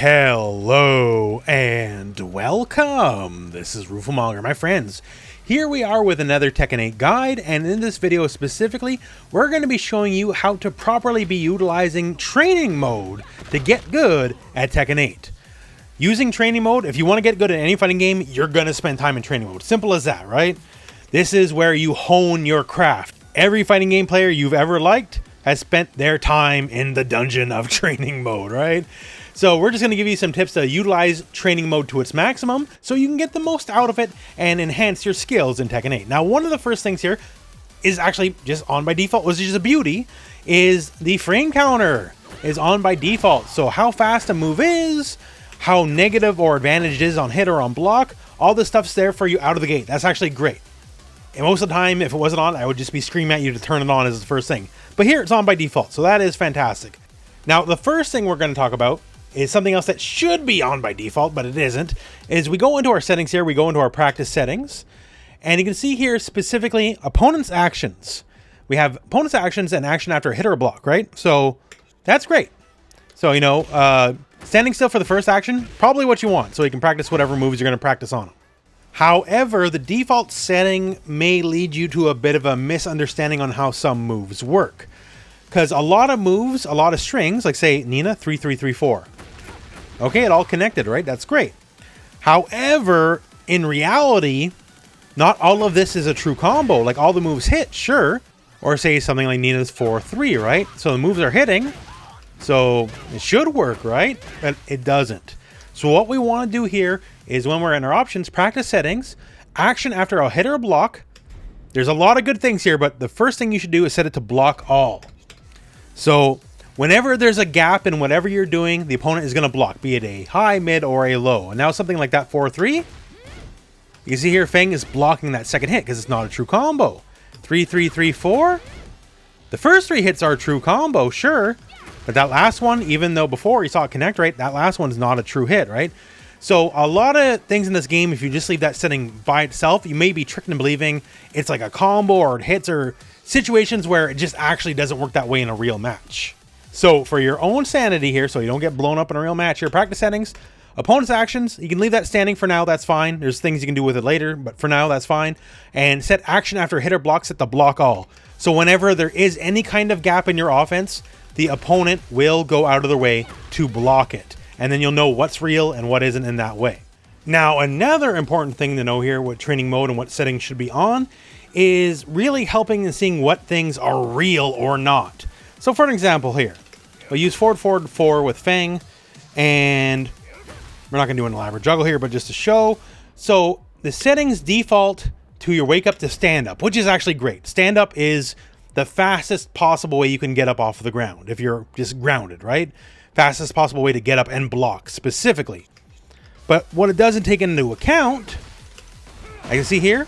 Hello and welcome. This is Rooflemonger, my friends. Here we are with another Tekken 8 guide, and in this video specifically, we're going to be showing you how to properly be utilizing training mode to get good at Tekken 8. Using training mode, if you want to get good at any fighting game, you're going to spend time in training mode. Simple as that, right? This is where you hone your craft. Every fighting game player you've ever liked has spent their time in the dungeon of training mode, right? So we're just going to give you some tips to utilize training mode to its maximum so you can get the most out of it and enhance your skills in Tekken 8. Now, one of the first things here is actually just on by default, which is a beauty, is the frame counter is on by default. So how fast a move is, how negative or advantage it is on hit or on block, all this stuff's there for you out of the gate. That's actually great. And most of the time, if it wasn't on, I would just be screaming at you to turn it on as the first thing. But here, it's on by default, so that is fantastic. Now, the first thing we're going to talk about is something else that should be on by default, but it isn't, is we go into our settings here, we go into our practice settings, and you can see here specifically opponent's actions. We have opponent's actions and action after a hit or a block, right? So that's great. So, you know, standing still for the first action, probably what you want, so you can practice whatever moves you're going to practice on them. However, the default setting may lead you to a bit of a misunderstanding on how some moves work. Because a lot of moves, a lot of strings, like say Nina, 3-3-3-4. Okay, it all connected, right? That's great. However, in reality, not all of this is a true combo. Like all the moves hit, sure. Or say something like Nina's 4-3, right? So the moves are hitting. So it should work, right? But it doesn't. So what we want to do here is when we're in our options, practice settings, action after a hit or a block. There's a lot of good things here, but the first thing you should do is set it to block all. So whenever there's a gap in whatever you're doing, the opponent is going to block, be it a high, mid, or a low. And now something like that 4-3, you can see here Feng is blocking that second hit because it's not a true combo. 3-3-3-4, the first three hits are a true combo, sure. But that last one, even though before you saw it connect, right, that last one is not a true hit, right? So a lot of things in this game, if you just leave that setting by itself, you may be tricked into believing it's like a combo or it hits, or situations where it just actually doesn't work that way in a real match. So for your own sanity here, so you don't get blown up in a real match, your practice settings, opponent's actions, you can leave that standing for now, that's fine. There's things you can do with it later, but for now, that's fine. And set action after hit or block, set to block all. So whenever there is any kind of gap in your offense, the opponent will go out of their way to block it. And then you'll know what's real and what isn't in that way. Now, another important thing to know here, what training mode and what settings should be on, is really helping in seeing what things are real or not. So for an example here, we'll use forward 4 with Feng, and we're not going to do an elaborate juggle here, but just to show. So the settings default to your wake up to stand up, which is actually great. Stand up is the fastest possible way you can get up off of the ground if you're just grounded, right? Fastest possible way to get up and block specifically. But what it doesn't take into account, I can see here,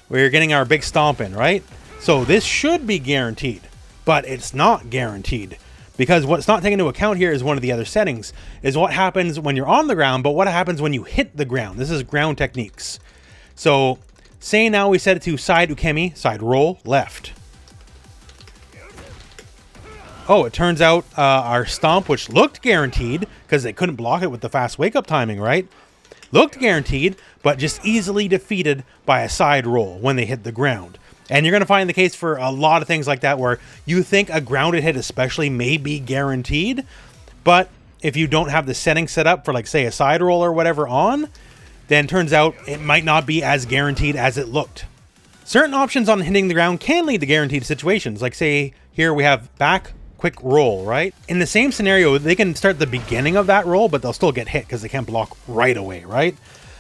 we're getting our big stomp in, right? So this should be guaranteed, but it's not guaranteed, because what's not taken into account here is one of the other settings, is what happens when you're on the ground, but what happens when you hit the ground. This is ground techniques. So say now we set it to side ukemi, side roll, left. Oh, it turns out our stomp, which looked guaranteed, because they couldn't block it with the fast wake-up timing, right? Looked guaranteed, but just easily defeated by a side roll when they hit the ground. And you're going to find the case for a lot of things like that, where you think a grounded hit especially may be guaranteed, but if you don't have the setting set up for, like, say, a side roll or whatever on, then turns out it might not be as guaranteed as it looked. Certain options on hitting the ground can lead to guaranteed situations, like, say, here we have back quick roll, right? In the same scenario, they can start the beginning of that roll, but they'll still get hit because they can't block right away, right?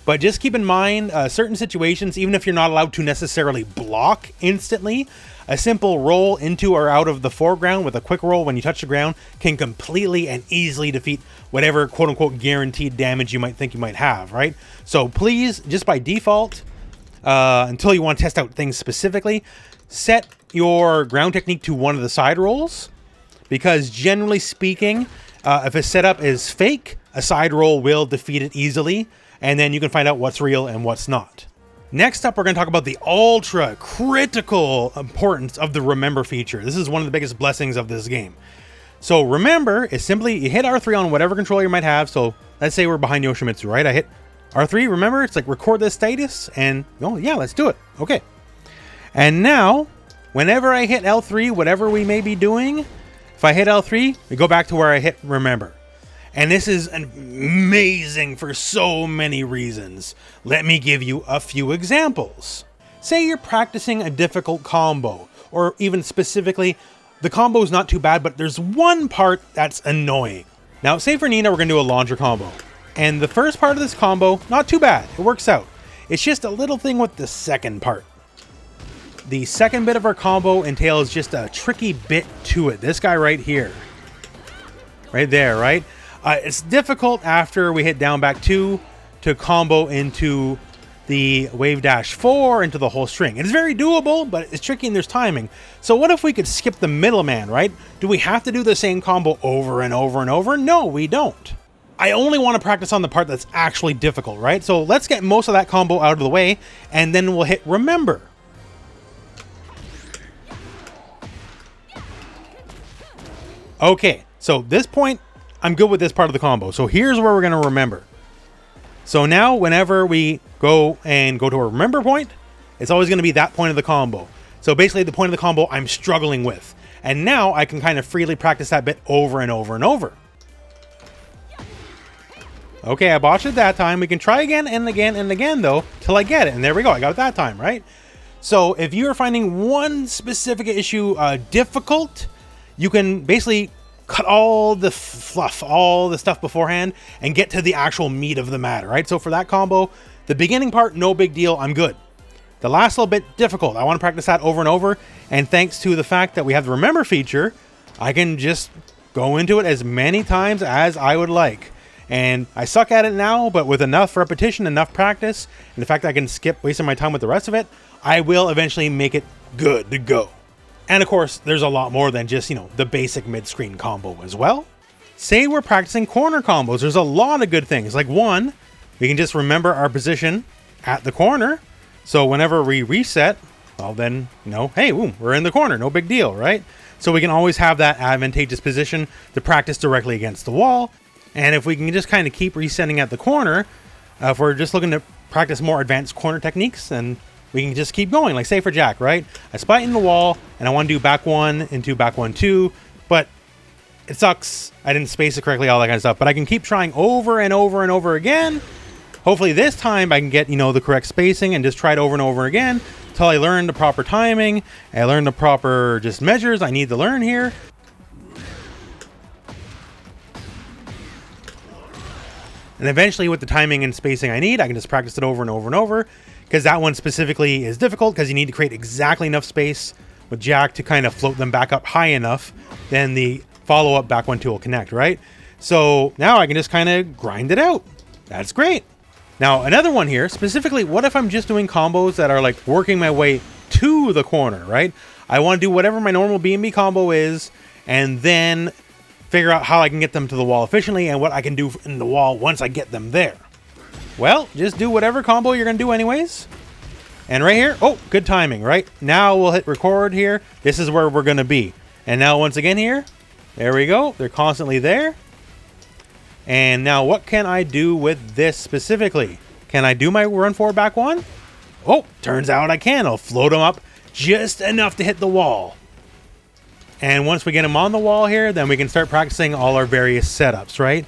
But just keep in mind, certain situations, even if you're not allowed to necessarily block instantly, a simple roll into or out of the foreground with a quick roll when you touch the ground can completely and easily defeat whatever quote-unquote guaranteed damage you might think you might have, right? So please, just by default, until you want to test out things specifically, set your ground technique to one of the side rolls. Because generally speaking, if a setup is fake, a side roll will defeat it easily, and then you can find out what's real and what's not. Next up, we're going to talk about the ultra critical importance of the remember feature. This is one of the biggest blessings of this game. So remember, it's simply you hit R3 on whatever controller you might have. So let's say we're behind Yoshimitsu, right? I hit R3, remember, it's like record this status, and oh yeah, let's do it. Okay. And now, whenever I hit L3, whatever we may be doing, if I hit L3, we go back to where I hit remember. And this is amazing for so many reasons. Let me give you a few examples. Say you're practicing a difficult combo, or even specifically, the combo is not too bad, but there's one part that's annoying. Now, say for Nina, we're gonna do a launcher combo. And the first part of this combo, not too bad, it works out. It's just a little thing with the second part. The second bit of our combo entails just a tricky bit to it. This guy right here. Right there, right? It's difficult after we hit down back 2 to combo into the wave dash 4 into the whole string. It's very doable, but it's tricky and there's timing. So what if we could skip the middleman, right? Do we have to do the same combo over and over and over? No, we don't. I only want to practice on the part that's actually difficult, right? So let's get most of that combo out of the way, and then we'll hit remember. Okay, so this point, I'm good with this part of the combo. So here's where we're going to remember. So now whenever we go to a remember point, it's always going to be that point of the combo. So basically the point of the combo I'm struggling with. And now I can kind of freely practice that bit over and over and over. Okay, I botched it that time. We can try again and again and again though, till I get it. And there we go, I got it that time, right? So if you are finding one specific issue difficult, you can basically cut all the fluff, all the stuff beforehand, and get to the actual meat of the matter, right? So for that combo, the beginning part, no big deal, I'm good. The last little bit, difficult. I want to practice that over and over, and thanks to the fact that we have the remember feature, I can just go into it as many times as I would like. And I suck at it now, but with enough repetition, enough practice, and the fact that I can skip wasting my time with the rest of it, I will eventually make it good to go. And of course, there's a lot more than just, the basic mid-screen combo as well. Say we're practicing corner combos. There's a lot of good things. Like one, we can just remember our position at the corner. So whenever we reset, well then, hey, boom, we're in the corner. No big deal, right? So we can always have that advantageous position to practice directly against the wall. And if we can just kind of keep resetting at the corner, if we're just looking to practice more advanced corner techniques, then we can just keep going. Like say for Jack, right? I spot in the wall and I want to do back 1 into back 1, 2, but it sucks. I didn't space it correctly, all that kind of stuff, but I can keep trying over and over and over again. Hopefully this time I can get, the correct spacing and just try it over and over again until I learn the proper timing. I learn the proper just measures I need to learn here. And eventually with the timing and spacing I need, I can just practice it over and over and over. Because that one specifically is difficult because you need to create exactly enough space with Jack to kind of float them back up high enough. Then the follow-up back 1, 2 will connect, right? So now I can just kind of grind it out. That's great. Now another one here, specifically, what if I'm just doing combos that are like working my way to the corner, right? I want to do whatever my normal B&B combo is and then figure out how I can get them to the wall efficiently and what I can do in the wall once I get them there. Well, just do whatever combo you're going to do anyways. And right here, oh, good timing, right? Now we'll hit record here. This is where we're going to be. And now once again here, there we go. They're constantly there. And now what can I do with this specifically? Can I do my run forward back 1? Oh, turns out I can. I'll float them up just enough to hit the wall. And once we get them on the wall here, then we can start practicing all our various setups, right?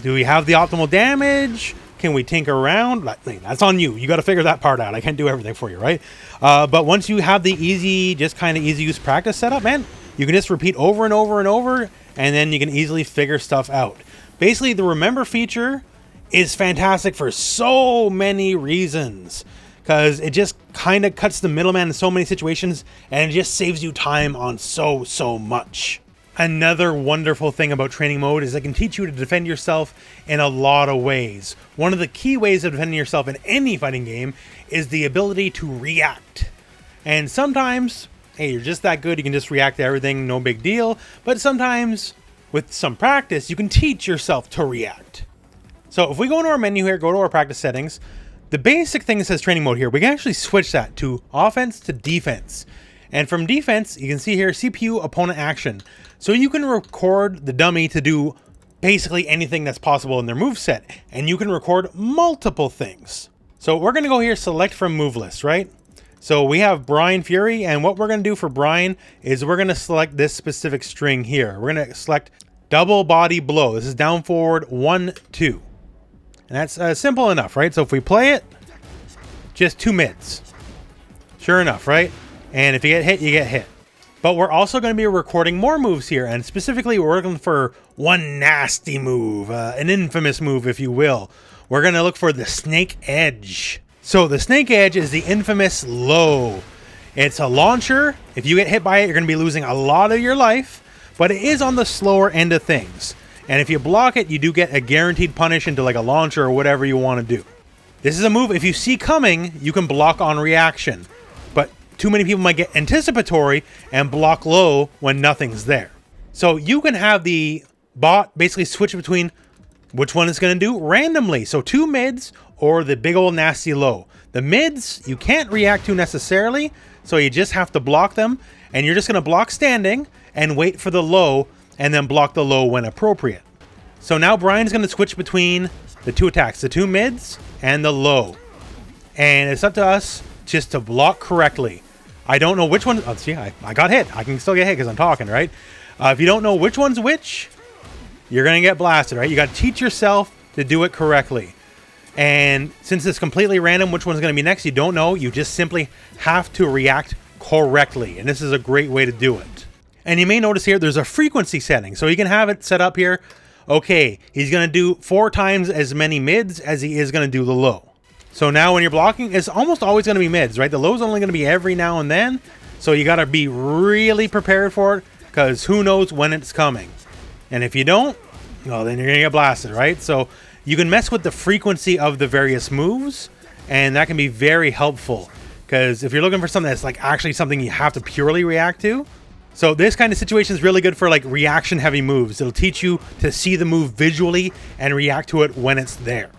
Do we have the optimal damage? Can we tinker around? That's on you. You got to figure that part out. I can't do everything for you, right? But once you have the easy use practice setup, man, you can just repeat over and over and over, and then you can easily figure stuff out. Basically, the remember feature is fantastic for so many reasons, because it just kind of cuts the middleman in so many situations, and it just saves you time on so much. Another wonderful thing about training mode is it can teach you to defend yourself in a lot of ways. One of the key ways of defending yourself in any fighting game is the ability to react. And sometimes, hey, you're just that good, you can just react to everything, no big deal. But sometimes, with some practice, you can teach yourself to react. So if we go into our menu here, go to our practice settings, the basic thing that says training mode here, we can actually switch that to offense to defense. And from defense, you can see here CPU opponent action. So you can record the dummy to do basically anything that's possible in their moveset, and you can record multiple things. So we're going to go here, select from move list, right? So we have Brian Fury, and what we're going to do for Brian is we're going to select this specific string here. We're going to select double body blow. This is down forward 1, 2. And that's simple enough, right? So if we play it, just 2 mids. Sure enough, right? And if you get hit, you get hit. But we're also going to be recording more moves here, and specifically we're looking for one nasty move, an infamous move, if you will. We're going to look for the Snake Edge. So the Snake Edge is the infamous low. It's a launcher. If you get hit by it, you're going to be losing a lot of your life, but it is on the slower end of things. And if you block it, you do get a guaranteed punish into like a launcher or whatever you want to do. This is a move, if you see coming, you can block on reaction. But too many people might get anticipatory and block low when nothing's there. So you can have the bot basically switch between which one it's going to do randomly. So 2 mids or the big old nasty low. The mids you can't react to necessarily, so you just have to block them, and you're just going to block standing and wait for the low and then block the low when appropriate. So now Brian's going to switch between the 2 attacks, the 2 mids and the low. And it's up to us just to block correctly. I don't know which one. Oh, see, I got hit. I can still get hit because I'm talking, right? If you don't know which one's which, you're going to get blasted, right? You got to teach yourself to do it correctly. And since it's completely random which one's going to be next, you don't know. You just simply have to react correctly. And this is a great way to do it. And you may notice here there's a frequency setting. So you can have it set up here. Okay, he's going to do 4 times as many mids as he is going to do the low. So now when you're blocking, it's almost always going to be mids, right? The low's only going to be every now and then. So you got to be really prepared for it, because who knows when it's coming. And if you don't, well, then you're going to get blasted, right? So you can mess with the frequency of the various moves, and that can be very helpful. Because if you're looking for something that's like actually something you have to purely react to, so this kind of situation is really good for like reaction heavy moves. It'll teach you to see the move visually and react to it when it's there.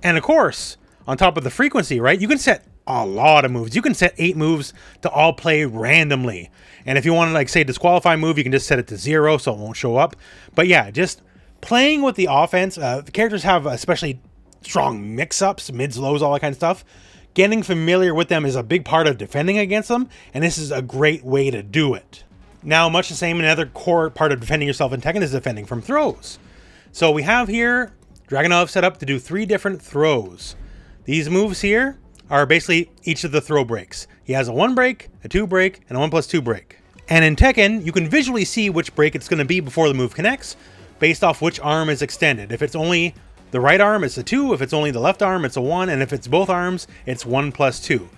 And of course, on top of the frequency, right, you can set a lot of moves. You can set 8 moves to all play randomly. And if you want to like say disqualify move, you can just set it to 0 so it won't show up. But yeah, just playing with the offense, the characters have especially strong mix-ups, mids, lows, all that kind of stuff. Getting familiar with them is a big part of defending against them, and this is a great way to do it. Now, much the same, another core part of defending yourself in Tekken is defending from throws. So we have here Dragunov set up to do 3 different throws. These moves here are basically each of the throw breaks. He has a 1 break, a 2 break, and a 1+2 break. And in Tekken, you can visually see which break it's going to be before the move connects, based off which arm is extended. If it's only the right arm, it's a 2. If it's only the left arm, it's a 1. And if it's both arms, it's 1+2.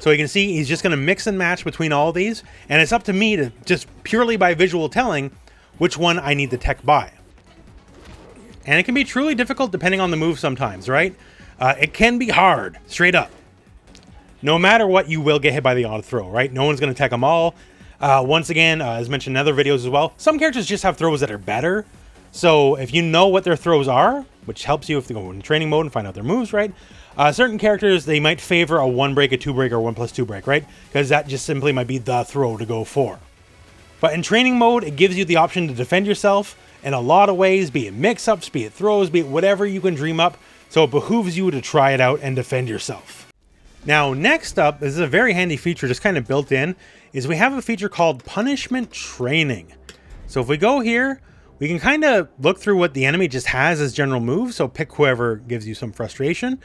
So you can see he's just going to mix and match between all of these. And it's up to me to just purely by visual telling which one I need to tech by. And it can be truly difficult depending on the move sometimes, right? It can be hard, straight up. No matter what, you will get hit by the auto throw, right? No one's going to tech them all. Once again, as mentioned in other videos as well, some characters just have throws that are better. So if you know what their throws are, which helps you if they go in training mode and find out their moves, right? Certain characters, they might favor a 1 break, a 2 break, or 1+2 break, right? Because that just simply might be the throw to go for. But in training mode, it gives you the option to defend yourself in a lot of ways, be it mix-ups, be it throws, be it whatever you can dream up. So it behooves you to try it out and defend yourself. Now, next up, this is a very handy feature just kind of built in, is we have a feature called Punishment Training. So if we go here, we can kind of look through what the enemy just has as general moves. So pick whoever gives you some frustration.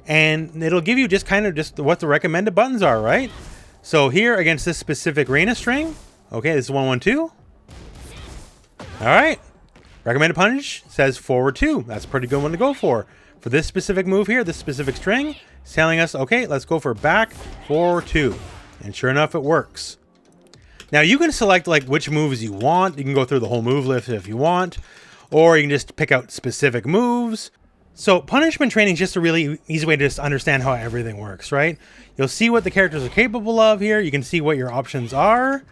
And it'll give you just kind of just what the recommended buttons are, right? So here against this specific Reina string, okay, this is 1-1-2. All right. Recommended punish says forward 2. That's a pretty good one to go for. For this specific move here, this specific string, it's telling us, okay, let's go for back 4-2. And sure enough, it works. Now you can select like which moves you want. You can go through the whole move list if you want, or you can just pick out specific moves. So punishment training is just a really easy way to just understand how everything works, right? You'll see what the characters are capable of here. You can see what your options are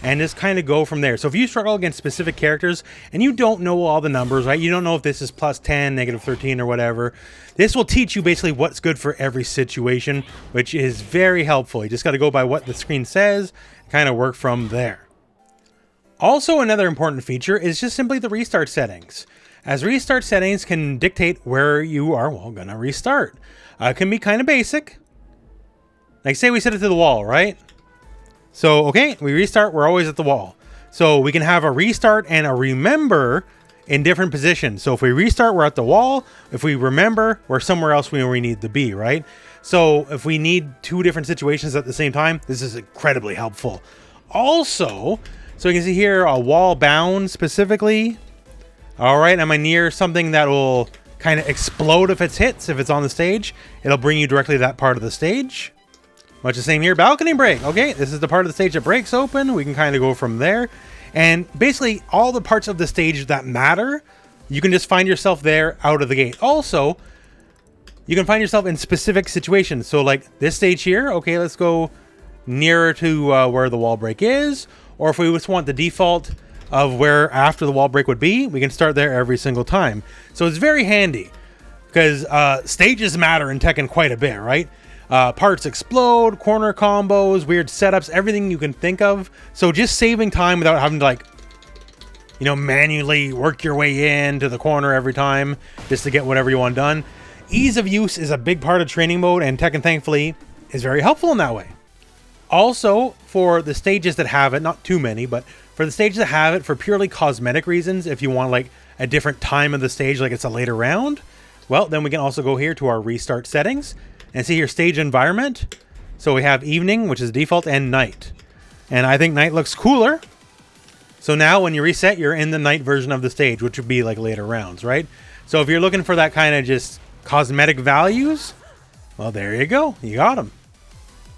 and just kind of go from there. So if you struggle against specific characters and you don't know all the numbers, right? You don't know if this is plus 10, negative 13 or whatever. This will teach you basically what's good for every situation, which is very helpful. You just got to go by what the screen says, kind of work from there. Also, another important feature is just simply the restart settings. As restart settings can dictate where you are, well, gonna restart. It can be kind of basic. Like say we set it to the wall, right? So, okay, we restart, we're always at the wall. So we can have a restart and a remember in different positions. So if we restart, we're at the wall. If we remember, we're somewhere else where we need to be, right? So if we need two different situations at the same time, this is incredibly helpful. Also, so you can see here a wall bound specifically. All right, am I near something that will kind of explode if it's hits, if it's on the stage? It'll bring you directly to that part of the stage. Much the same here, balcony break. Okay, this is the part of the stage that breaks open. We can kind of go from there. And basically all the parts of the stage that matter, you can just find yourself there out of the gate. Also, you can find yourself in specific situations. So like this stage here, okay, let's go nearer to where the wall break is. Or if we just want the default of where after the wall break would be, we can start there every single time. So it's very handy because stages matter in Tekken quite a bit, right? Parts explode, corner combos, weird setups, everything you can think of. So just saving time without having to like, you know, manually work your way into the corner every time just to get whatever you want done. Ease of use is a big part of training mode, and Tekken thankfully is very helpful in that way. Also, for the stages that have it, not too many, but for the stages that have it for purely cosmetic reasons, if you want like a different time of the stage, like it's a later round, well, then we can also go here to our restart settings and see here stage environment. So we have evening, which is default, and night. And I think night looks cooler. So now when you reset, you're in the night version of the stage, which would be like later rounds, right? So if you're looking for that kind of just cosmetic values, well, there you go. You got them.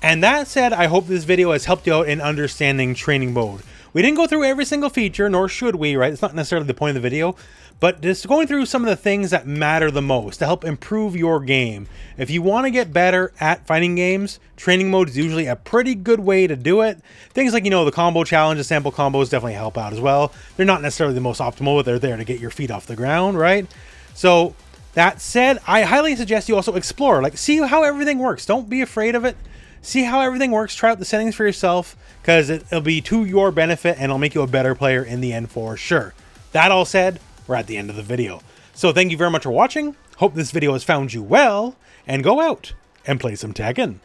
And that said, I hope this video has helped you out in understanding training mode. We didn't go through every single feature, nor should we, right? It's not necessarily the point of the video, but just going through some of the things that matter the most to help improve your game. If you want to get better at fighting games, training mode is usually a pretty good way to do it. Things like, you know, the combo challenges, sample combos definitely help out as well. They're not necessarily the most optimal, but they're there to get your feet off the ground, right? So that said, I highly suggest you also explore, like see how everything works. Don't be afraid of it. See how everything works, try out the settings for yourself, because it'll be to your benefit and it'll make you a better player in the end for sure. That all said, we're at the end of the video. So thank you very much for watching. Hope this video has found you well, and go out and play some Tekken.